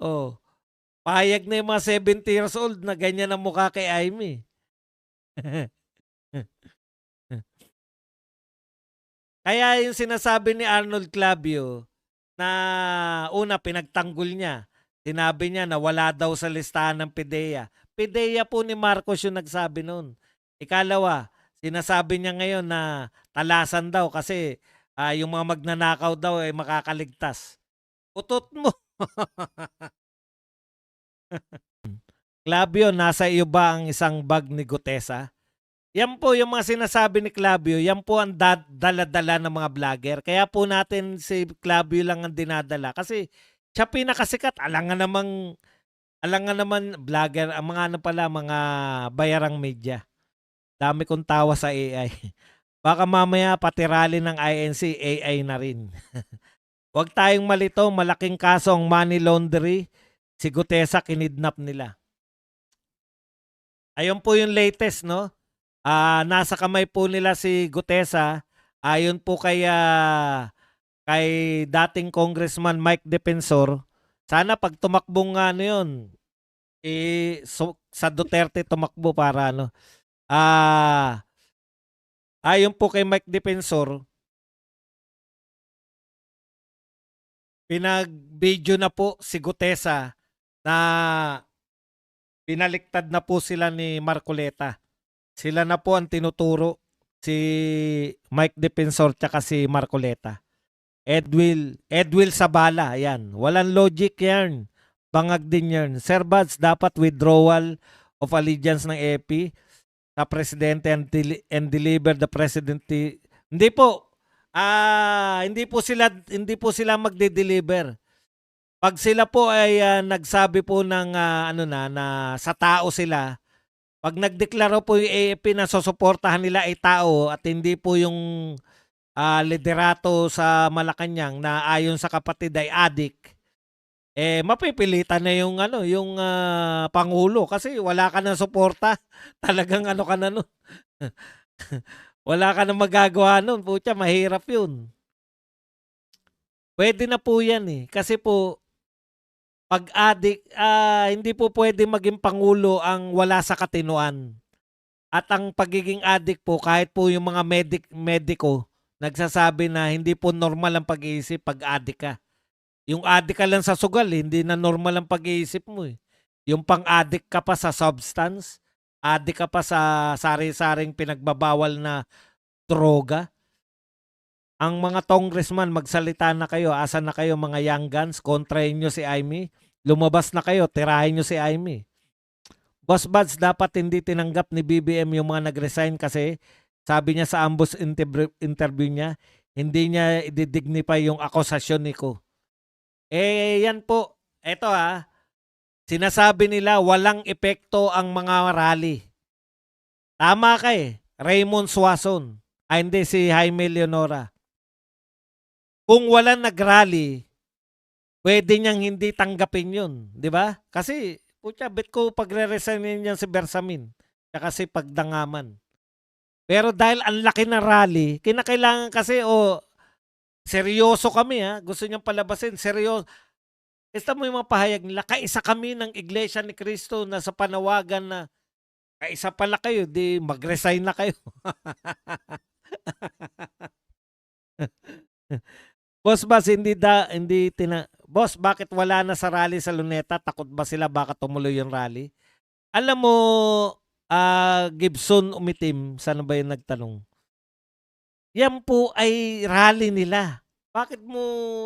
Oh, payag na yung mga 70 years old na ganyan ang mukha kay Amy. Kaya yung sinasabi ni Arnold Clavio na una pinagtanggol niya, sinabi niya na wala daw sa listahan ng PIDEA. PIDEA po ni Marcos yung nagsabi nun. Ikalawa, sinasabi niya ngayon na talasan daw kasi yung mga magnanakaw daw ay makakaligtas. Utot mo. Clavio, nasa iyo ba ang isang bag ni Gutesa? Yan po yung mga sinasabi ni Clavio, yan po ang dala-dala ng mga vlogger. Kaya po natin si Clavio lang ang dinadala kasi siya pinakasikat. Alang nga naman vlogger, ang mga ano pala, mga bayarang media. Dami kong tawa sa AI. Baka mamaya pati rally ng INC, AI na rin. Huwag tayong malito, malaking kaso ang money laundry. Si Gutesa, kinidnap nila. Ayun po yung latest, no? Nasa kamay po nila si Gutesa ayon po kay dating Congressman Mike Defensor. Sana pag tumakbong ano yun, sa Duterte tumakbo para ano. Ayon po kay Mike Defensor, pinag-video na po si Gutesa na pinaliktad na po sila ni Marcoleta. Sila na po ang tinuturo, si Mike Defensor tsaka si Marcoleta. Edwil Sabala, yan. Walang logic yan. Bangag din yan. Sir Bads, dapat withdrawal of allegiance ng AP sa presidente and deliver the presidency. Hindi po. Hindi po sila magde-deliver. Pag sila po ay nagsabi po ng na sa tao sila, pag nagdeklara po yung AFP na susuportahan nila ay tao at hindi po yung liderato sa Malacanang na ayon sa kapatid ay adik, mapipilitan na yung pangulo kasi wala ka ng suporta. Talagang ano ka na no. Wala ka nang magagawa nun. Putya, mahirap yun. Pwede na po yan eh. Kasi po, pag adik, hindi po pwede maging pangulo ang wala sa katinuan. At ang pagiging adik po, kahit po yung mga mediko, nagsasabi na hindi po normal ang pag-iisip pag adik ka. Yung adik ka lang sa sugal, hindi na normal ang pag-iisip mo eh. Yung pang-adik ka pa sa substance, adik ka pa sa sari-saring pinagbabawal na droga. Ang mga congressman, magsalita na kayo. Asan na kayo mga young guns? Kontrahin nyo si Amy. Lumabas na kayo, tirahin nyo si Amy. Boss Buds, dapat hindi tinanggap ni BBM yung mga nag-resign kasi sabi niya sa ambush interview niya, hindi niya i-dignify yung akusasyon ni Ko. Yan po. Eto sinasabi nila walang epekto ang mga rally. Tama ka eh. Raymond Suason. Hindi, si Jaime Leonora. Kung walang nag-rally, pwede niyang hindi tanggapin yun. Di ba? Kasi, putya, bet ko pagre-resignin niyan si Bersamin. Tsaka si Pagdangaman. Pero dahil ang laki na rally, kinakailangan kasi, seryoso kami Gusto niyang palabasin, seryoso. Esta mo yung mga pahayag nila, kaisa kami ng Iglesia ni Cristo na sa panawagan na kaisa pala kayo, di mag-resign na kayo. Boss Bas, Boss, bakit wala na sa rally sa Luneta? Takot ba sila baka tumuloy yung rally? Alam mo, Gibson Umitim, sana ba yung nagtanong? Yan po ay rally nila. Bakit mo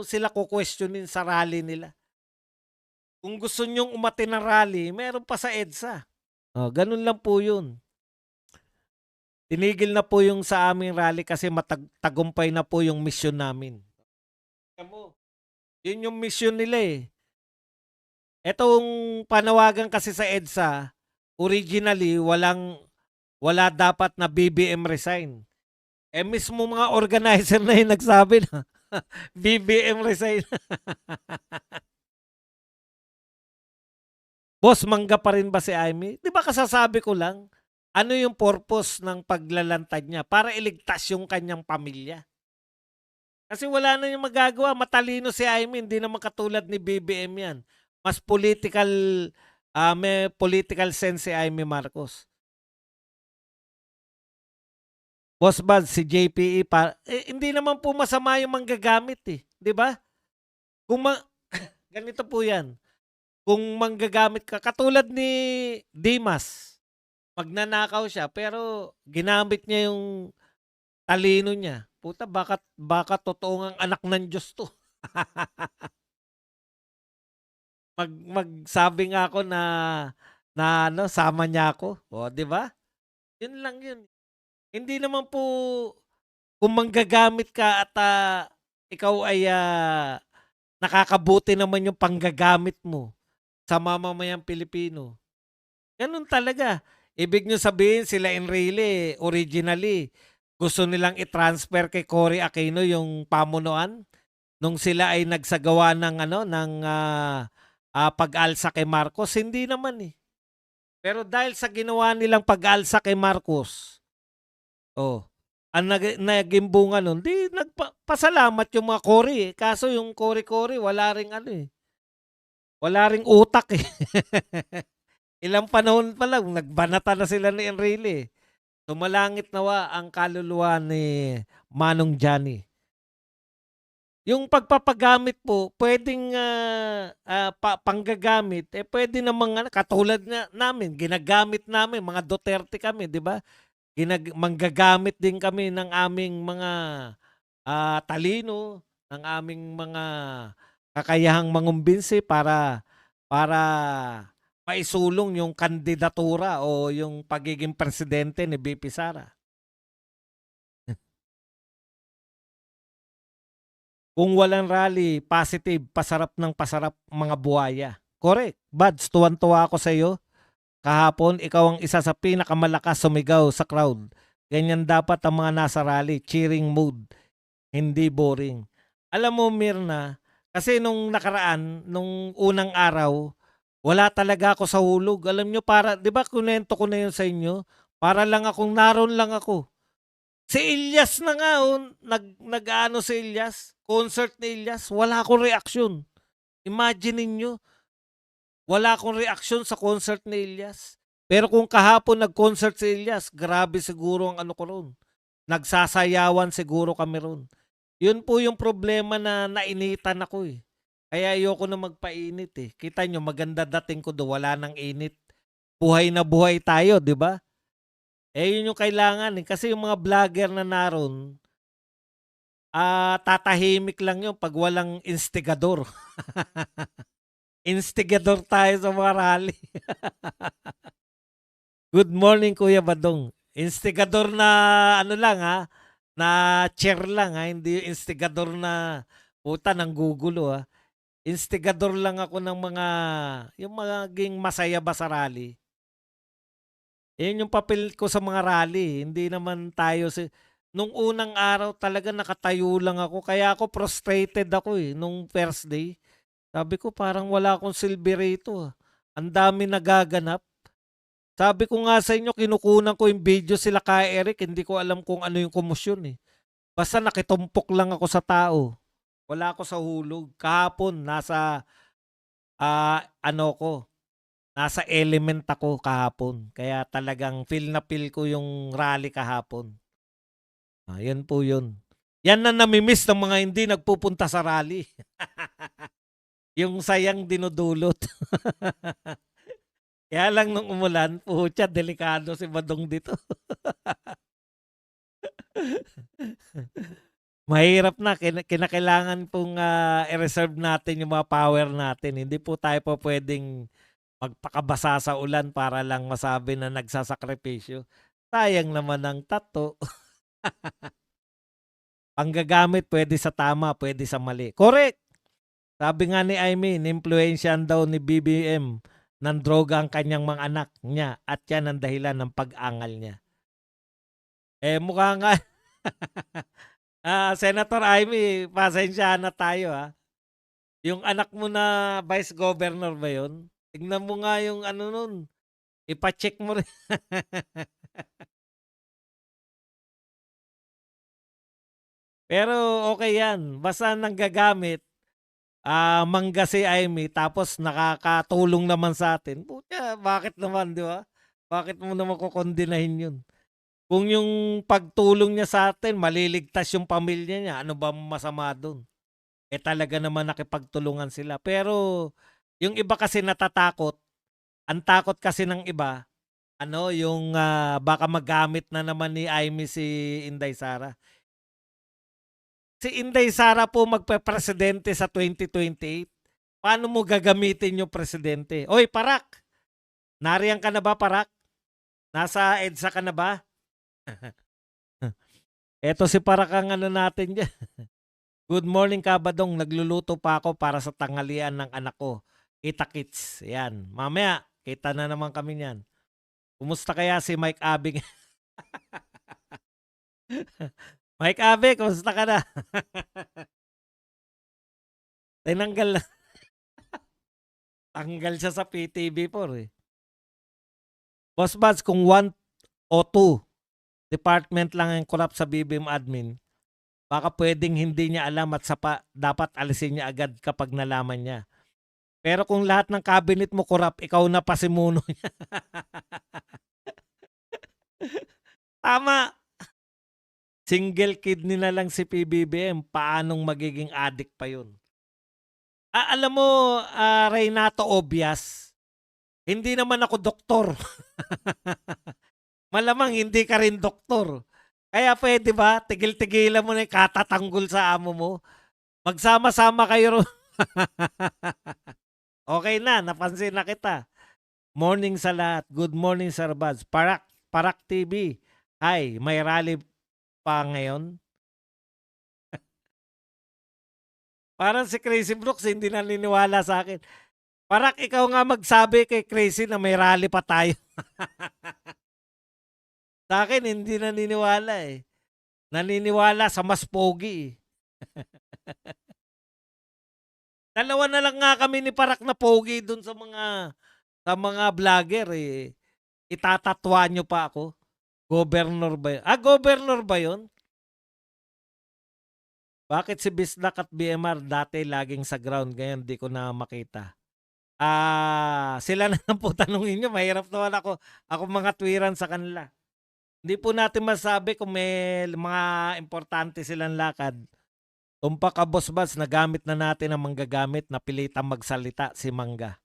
sila kukwestiyonin sa rally nila? Kung gusto nyong umati ng rally, meron pa sa EDSA. Ganun lang po yun. Tinigil na po yung sa aming rally kasi tagumpay na po yung mission namin. Yun yung mission nila eh. Etong panawagan kasi sa EDSA, originally, wala dapat na BBM resign. Mismo mga organizer na yung nagsabi na BBM resign. Boss, mangga pa rin ba si Amy? Di ba kasasabi ko lang, ano yung purpose ng paglalantad niya? Para iligtas yung kanyang pamilya. Kasi wala na yung magagawa. Matalino si Amy, hindi naman katulad ni BBM yan. Mas may political sense si Amy Marcos. Boss Bad, si JPE hindi naman po masama yung manggagamit eh, 'di ba? Kung ganito po 'yan. Kung manggagamit ka katulad ni Dimas, magnanakaw siya pero ginamit niya yung talino niya. Puta baka totoo ngang anak ng Diyos 'to. Magsabi nga ako na ano, sama niya ako. O, 'di ba? 'Yun lang 'yun. Hindi naman po kung manggagamit ka at ikaw ay nakakabuti naman yung panggagamit mo sa mamamayang Pilipino. Ganun talaga. Ibig nyo sabihin sila Enrile, originally, gusto nilang i-transfer kay Cory Aquino yung pamunuan nung sila ay nagsagawa ng ano ng pag-alsa kay Marcos. Hindi naman eh. Pero dahil sa ginawa nilang pag-alsa kay Marcos, oh, ang naging bunga nun, di nagpasalamat yung mga Cory eh. Kaso yung Cory wala ring ano eh. Wala ring utak eh. Ilang panahon pa lang, nagbanata na sila ni Enrile. Tumalangit nawa ang kaluluwa ni Manong Johnny. Yung pagpapagamit po, pwedeng panggagamit, pwede namang katulad namin, ginagamit namin, mga Duterte kami, di ba? Manggagamit din kami ng aming mga talino, ng aming mga kakayahang mangumbinsi para maisulong yung kandidatura o yung pagiging presidente ni VP Sara. Kung walang rally, positive, pasarap ng pasarap mga buhaya. Correct. Bads, tuwan-tuwa ako sa iyo. Kahapon, ikaw ang isa sa pinakamalakas sumigaw sa crowd. Ganyan dapat ang mga nasa rally, cheering mood, hindi boring. Alam mo, Mirna, kasi nung nakaraan, nung unang araw, wala talaga ako sa hulog. Alam nyo, di ba kunento ko na yun sa inyo? Para lang akong naroon lang ako. Si Ilyas na nga, nag-ano si Ilyas, concert ni Ilyas, wala akong reaksyon. Imagine ninyo, wala akong reaksyon sa concert ni Ilyas. Pero kung kahapon nag-concert si Ilyas, grabe siguro ang ano ko ron. Nagsasayawan siguro kami ron. Yun po yung problema na nainitan ako eh. Kaya ayoko na magpainit eh. Kita nyo, maganda dating ko do, wala nang init. Buhay na buhay tayo, di ba? Yun yung kailangan eh. Kasi yung mga vlogger na naroon, tatahimik lang yun pag walang instigador. Instigador tayo sa mga rally. Good morning, Kuya Badong. Instigador na ano lang ha, na chair lang ha, hindi instigador na puta ng gugulo ha. Instigador lang ako ng yung maging masaya ba sa rally. Yun yung papel ko sa mga rally. Hindi naman tayo nung unang araw talaga nakatayo lang ako. Kaya ako frustrated ako eh, nung first day. Sabi ko parang wala akong silbi rito. Ang dami nagaganap. Sabi ko nga sa inyo, kinukunan ko yung video sila kay Eric. Hindi ko alam kung ano yung komosyon eh. Basta nakitumpok lang ako sa tao. Wala ako sa hulog. Kahapon, nasa nasa element ako kahapon. Kaya talagang feel na feel ko yung rally kahapon. Yan po yun. Yan na namimiss ng mga hindi nagpupunta sa rally. Yung sayang dinudulot. Kaya lang nung umulan, pucha, delikado si Badong dito. Mahirap na, kinakailangan pong i-reserve natin yung mga power natin. Hindi po tayo po pwedeng magpakabasa sa ulan para lang masabi na nagsasakripisyo. Sayang naman ang tato. Panggagamit pwede sa tama, pwede sa mali. Correct! Sabi nga ni Aimee, influensyan daw ni BBM ng droga ang kanyang mga anak niya at yan ang dahilan ng pag-angal niya. Mukha nga. Senator Aimee, pasensya na tayo ha. Yung anak mo na vice governor ba yun? Tignan mo nga yung ano nun. Ipacheck mo rin. Pero okay yan. Basta nanggagamit, mangga si Amy tapos nakakatulong naman sa atin. Putya, bakit naman, di ba? Bakit mo naman kukondinahin yun? Kung yung pagtulong niya sa atin, maliligtas yung pamilya niya, ano ba masama doon? Talaga naman nakipagtulungan sila. Pero yung iba kasi natatakot, ang takot kasi ng iba, yung baka magamit na naman ni Amy si Inday Sara. Si Inday Sara po magpe-presidente sa 2028. Paano mo gagamitin yung presidente? Oy, Parak! Nariyan ka na ba, Parak? Nasa EDSA ka na ba? Eto si Parak ang natin dyan. Good morning, Kabadong. Nagluluto pa ako para sa tanghalian ng anak ko. Kita kits. Yan. Mamaya, kita na naman kami niyan. Kumusta kaya si Mike Abing? Mike Abe, kumusta ka na? Tinanggal na. Tanggal siya sa PTV4 eh. Boss Buds, kung 1 o 2 department lang ang corrupt sa BBM admin, baka pwedeng hindi niya alam at dapat alisin niya agad kapag nalaman niya. Pero kung lahat ng cabinet mo corrupt, ikaw na pasimuno niya. Tama. Single kidney na lang si PBBM, paanong magiging addict pa yun? Alam mo, Reynato Obias, hindi naman ako doktor. Malamang hindi ka rin doktor. Kaya pwede ba, tigil-tigilan mo na yung katatanggol sa amo mo. Magsama-sama kayo ron. Okay na, napansin na kita. Morning sa lahat. Good morning, Sir Buds. Parak TV. Hi, may rally pa ngayon. Parang si Crazy Brooks hindi naniniwala sa akin. Parak, ikaw nga magsabi kay Crazy na may rally pa tayo. Sa akin, hindi naniniwala eh. Naniniwala sa mas pogi eh. Dalawa na lang nga kami ni Parak na pogi dun sa mga vlogger eh. Itatatwa nyo pa ako. Governor ba yun? Governor ba yun? Bakit si Bisdak at BMR dati laging sa ground, ngayon di ko na makita? Sila na lang po tanungin nyo. Mahirap naman ako mga twiran sa kanila. Hindi po natin masabi kung may mga importante silang lakad. Tumpa ka, Boss Buds, nagamit na natin ang manggagamit na pilitang magsalita si Mangga.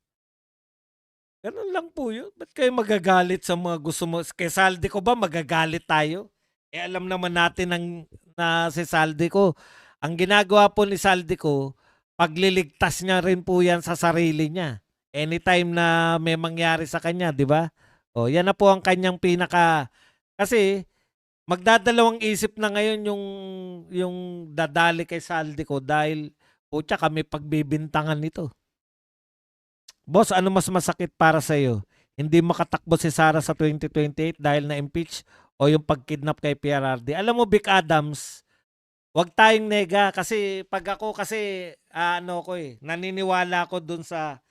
Ganun lang po yun. Ba't kayo magagalit sa mga gusto mo? Kay Saldi ko ba magagalit tayo? Alam naman natin na si Saldi ko, ang ginagawa po ni Saldi ko, pagliligtas niya rin po yan sa sarili niya. Anytime na may mangyari sa kanya, di ba? O, yan na po ang kanyang kasi magdadalawang isip na ngayon yung dadali kay Saldi ko dahil putya kami pagbibintangan nito. Boss, ano mas masakit para sa iyo? Hindi makatakbo si Sara sa 2028 dahil na-impeach o yung pagkidnap kay PRRD? Alam mo, Vic Adams, wag tayong nega kasi pag ako kasi naniniwala ko dun sa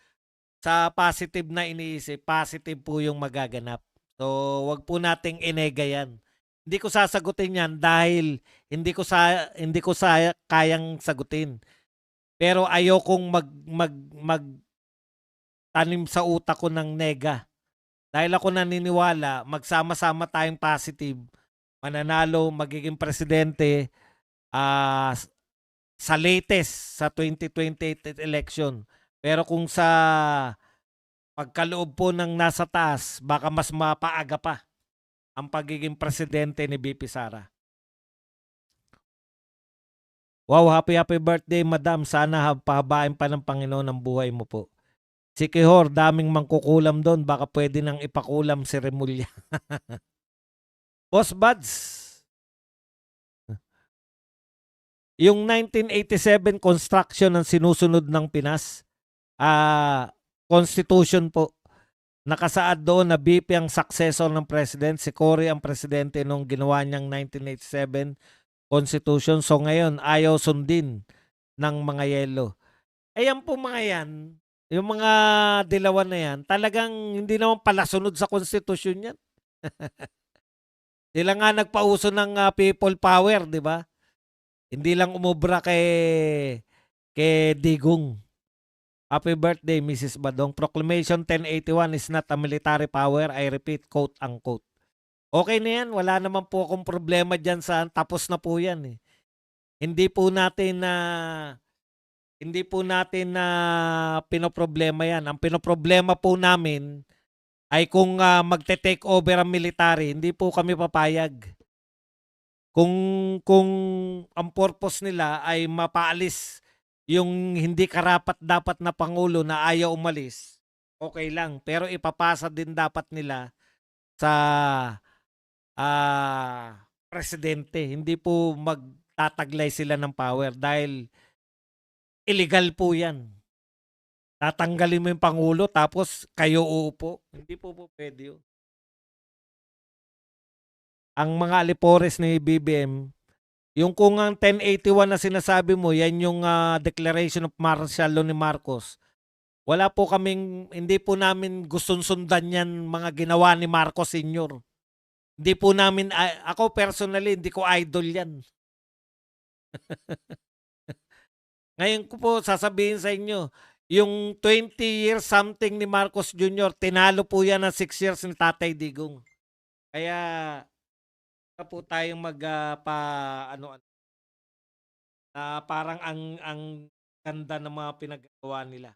positive na iniisip, positive po yung magaganap. So, wag po nating inega yan. Hindi ko sasagutin yan dahil hindi ko kayang sagutin. Pero ayokong tanim sa utak ko ng nega. Dahil ako naniniwala, magsama-sama tayong positive, mananalo, magiging presidente sa latest sa 2028 election. Pero kung sa pagkaloob po ng nasa taas, baka mas mapaaga pa ang pagiging presidente ni BP Sara. Wow, happy birthday, madam. Sana pahabain pa ng Panginoon ang buhay mo po. Si Kihor, daming mangkukulam doon. Baka pwede nang ipakulam si Remulla. Boss Buds, yung 1987 construction ng sinusunod ng Pinas, Constitution po. Nakasaad doon na BP ang successor ng president. Si Cory ang presidente nung ginawa niyang 1987 Constitution. So ngayon, ayaw sundin ng mga yelo. Ayan po mga yan. Yung mga dilawan na yan, talagang hindi naman pala sunod sa Constitution yan. Sila nga nagpauso ng people power, di ba? Hindi lang umubra kay kay Digong. Happy birthday, Mrs. Badong. Proclamation 1081 is not a military power. I repeat, quote unquote. Okay na yan. Wala naman po akong problema dyan sa tapos na po yan eh. Hindi po natin na pinoproblema yan. Ang pinoproblema po namin ay kung magte-take over ang military, hindi po kami papayag. Kung ang purpose nila ay mapaalis yung hindi karapat-dapat na pangulo na ayaw umalis, okay lang. Pero ipapasa din dapat nila sa presidente. Hindi po magtataglay sila ng power dahil illegal po yan. Tatanggalin mo yung pangulo tapos kayo uupo. Hindi po pwede yun. Ang mga alipores ni BBM, yung kung ang 1081 na sinasabi mo, yan yung declaration of martial law ni Marcos. Wala po kaming, hindi po namin gustong sundan yan mga ginawa ni Marcos Sr. Hindi po namin, ako personally, hindi ko idol yan. Ngayon ko po sasabihin sa inyo, yung 20 years something ni Marcos Jr., tinalo po yan ng 6 years ni Tatay Digong. Kaya, po tayong parang ang ganda ng mga pinagawa nila.